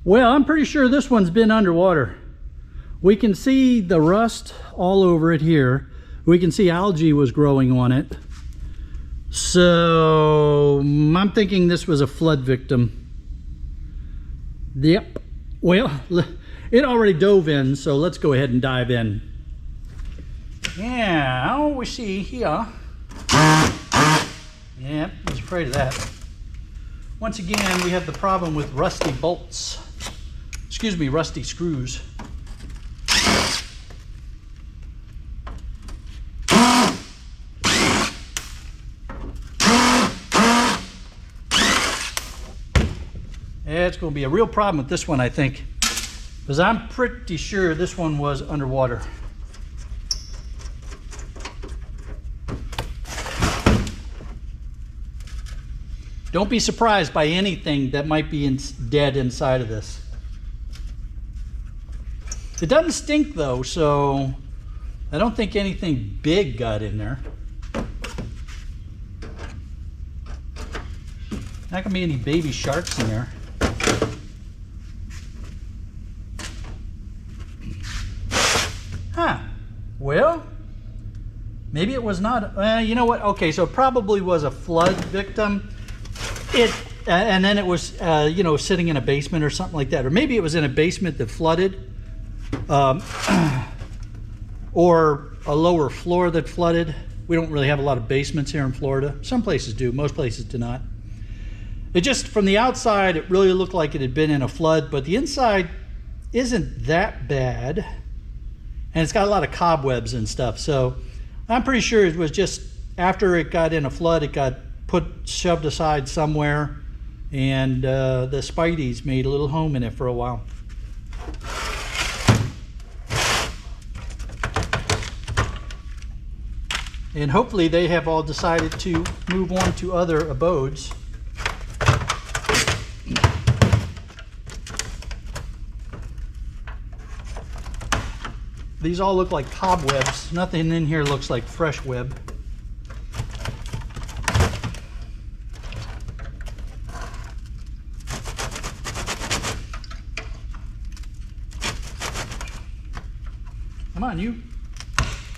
Well, I'm pretty sure this one's been underwater. We can see the rust all over it here. We can see algae was growing on it. So I'm thinking this was a flood victim. Yep. Well, it already dove in, so let's go ahead and dive in. Yeah, we see here. Yep, I was afraid of that. Once again, we have the problem with rusty bolts. Excuse me, rusty screws. It's going to be a real problem with this one, I think, because I'm pretty sure this one was underwater. Don't be surprised by anything that might be dead inside of this. It doesn't stink though, so I don't think anything big got in there. Not gonna be any baby sharks in there. Huh. Well, maybe it was not. You know what? Okay, so it probably was a flood victim. And then it was, you know, sitting in a basement or something like that. Or maybe it was in a basement that flooded. Or a lower floor that flooded. We don't really have a lot of basements here in Florida. Some places do, most places do not. It just, from the outside, it really looked like it had been in a flood, but the inside isn't that bad. And it's got a lot of cobwebs and stuff. So I'm pretty sure it was just after it got in a flood, it got shoved aside somewhere, and the Spideys made a little home in it for a while. And hopefully they have all decided to move on to other abodes. These all look like cobwebs. Nothing in here looks like fresh web. Come on, you.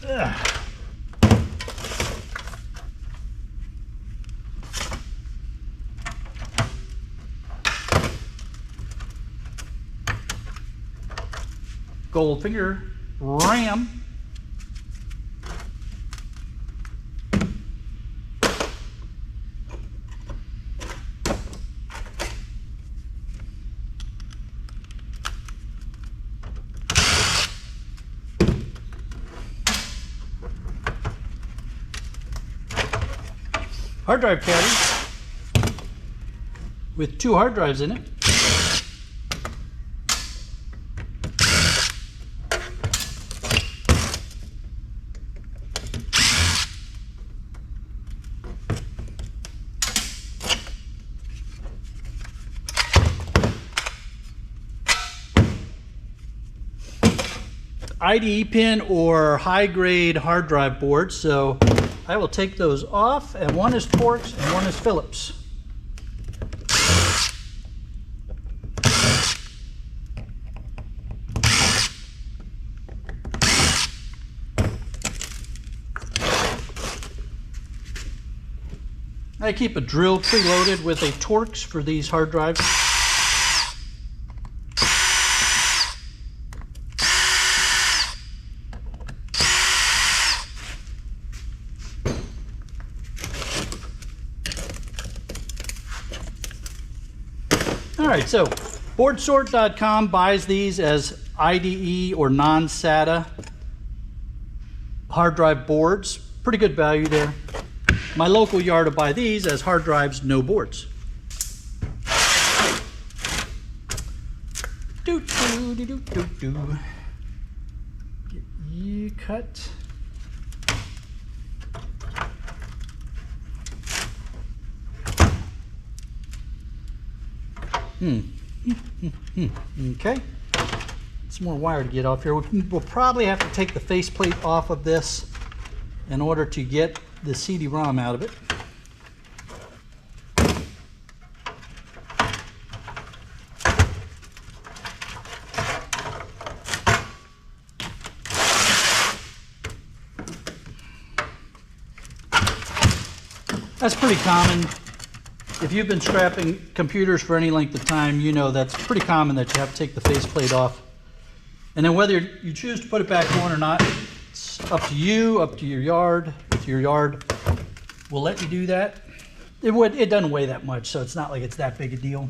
Ugh. Goldfinger ram. Hard drive caddy with 2 hard drives in it. IDE pin or high grade hard drive boards, so I will take those off, and one is Torx and one is Phillips. I keep a drill preloaded with a Torx for these hard drives. Alright, so boardsort.com buys these as IDE or non-SATA hard drive boards. Pretty good value there. My local yard will buy these as hard drives, no boards. Get you cut. Okay, some more wire to get off here. We'll probably have to take the faceplate off of this in order to get the CD-ROM out of it. That's pretty common. If you've been scrapping computers for any length of time, you know that's pretty common that you have to take the faceplate off. And then whether you choose to put it back on or not, it's up to you, up to your yard. If your yard will let you do that. It doesn't weigh that much, so it's not like it's that big a deal.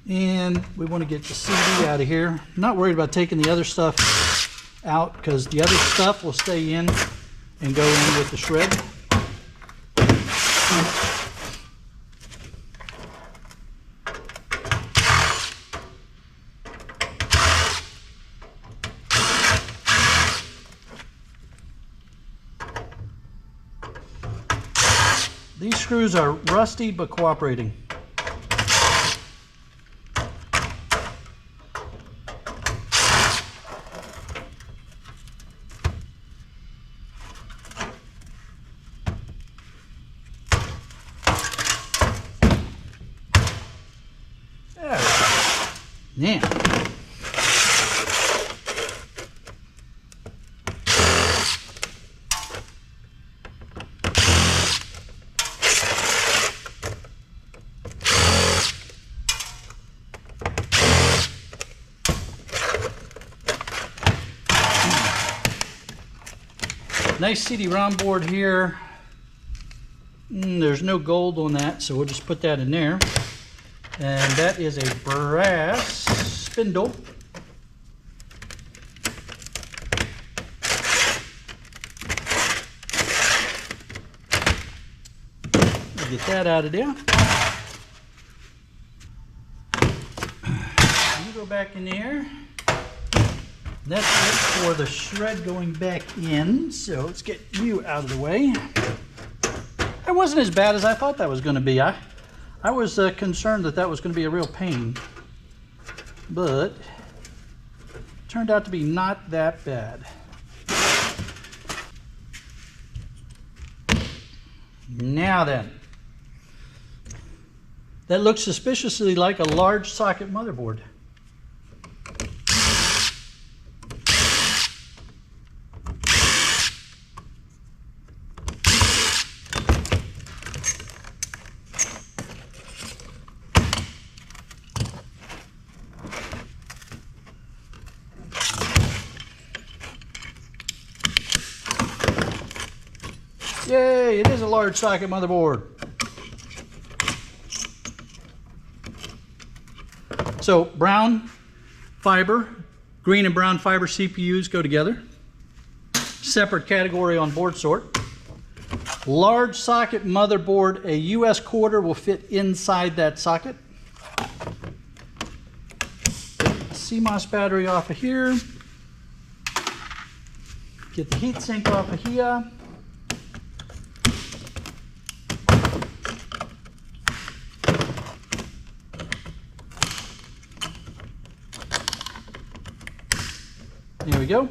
And we want to get the CD out of here. I'm not worried about taking the other stuff out because the other stuff will stay in and go in with the shred. These screws are rusty but cooperating. There. Now. Nice CD-ROM board here. There's no gold on that, so we'll just put that in there. And that is a brass spindle. We'll get that out of there. You go back in there. That's it for the shred going back in. So let's get you out of the way. That wasn't as bad as I thought that was going to be. I was concerned that was going to be a real pain, but it turned out to be not that bad. Now then, that looks suspiciously like a large socket motherboard. Yay, it is a large socket motherboard. So brown fiber, green and brown fiber CPUs go together. Separate category on board sort. Large socket motherboard, a US quarter will fit inside that socket. CMOS battery off of here. Get the heatsink off of here. There we go.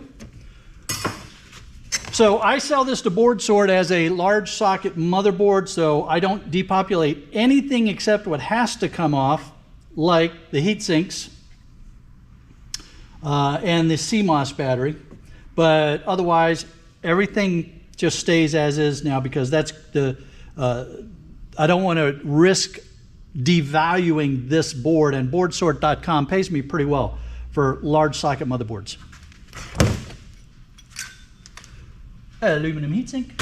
So I sell this to Board Sort as a large socket motherboard, so I don't depopulate anything except what has to come off, like the heat sinks and the CMOS battery. But otherwise, everything just stays as is now because that's the, I don't want to risk devaluing this board, and BoardSort.com pays me pretty well for large socket motherboards. Aluminum heatsink.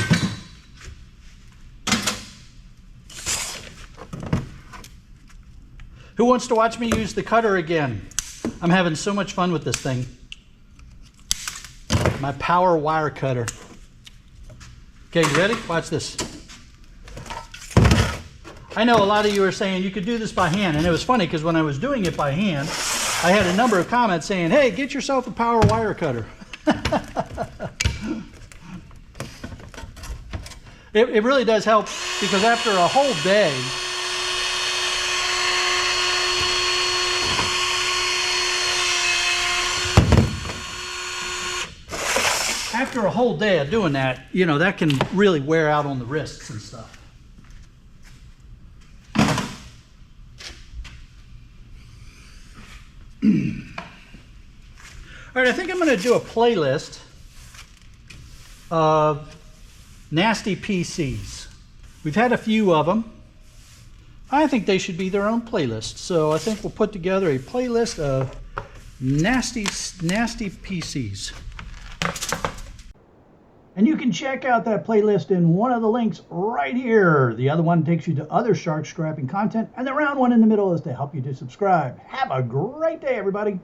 Who wants to watch me use the cutter again? I'm having so much fun with this thing. My power wire cutter. Okay, you ready? Watch this. I know a lot of you are saying you could do this by hand, and it was funny because when I was doing it by hand, I had a number of comments saying, hey, get yourself a power wire cutter. It really does help because after a whole day, of doing that, you know, that can really wear out on the wrists and stuff. All right, I think I'm going to do a playlist of nasty PCs. We've had a few of them. I think they should be their own playlist. So I think we'll put together a playlist of nasty PCs. And you can check out that playlist in one of the links right here. The other one takes you to other shark scrapping content, and the round one in the middle is to help you to subscribe. Have a great day, everybody.